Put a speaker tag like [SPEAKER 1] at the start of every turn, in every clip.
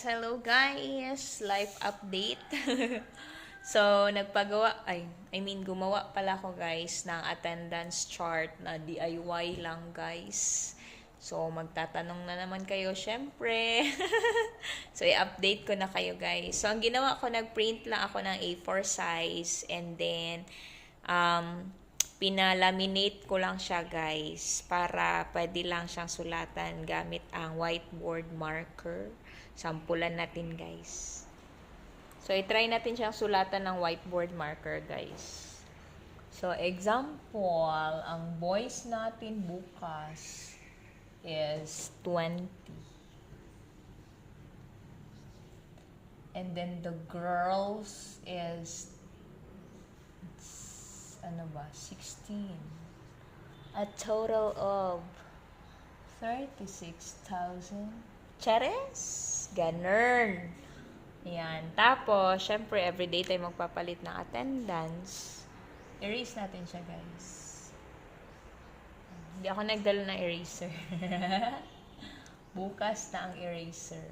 [SPEAKER 1] Hello guys! Life update. So, gumawa pala ako guys ng attendance chart na DIY lang guys. So, magtatanong na naman kayo syempre. So, i-update ko na kayo guys. So, ang ginawa ko, nag-print lang ako ng A4 size and then, pinalaminate ko lang siya guys para pwede lang siyang sulatan gamit ang whiteboard marker. Sampulan natin guys. So, i-try natin siyang sulatan ng whiteboard marker guys. So, example, ang boys natin bukas is 20. And then the girls is 16. A total of 36,000. Chares? Ganun. Yan. Tapos, syempre, everyday tayo magpapalit ng attendance. Erase natin siya, guys. Hindi ako nagdala ng eraser. Bukas na ang eraser.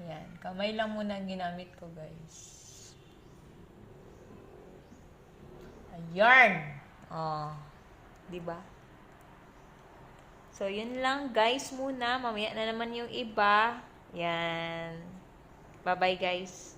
[SPEAKER 1] Yan. Kamay lang muna ang ginamit ko, guys. Ayan! Oh. Diba? So, yun lang guys muna. Mamaya na naman yung iba. Yan. Bye-bye guys.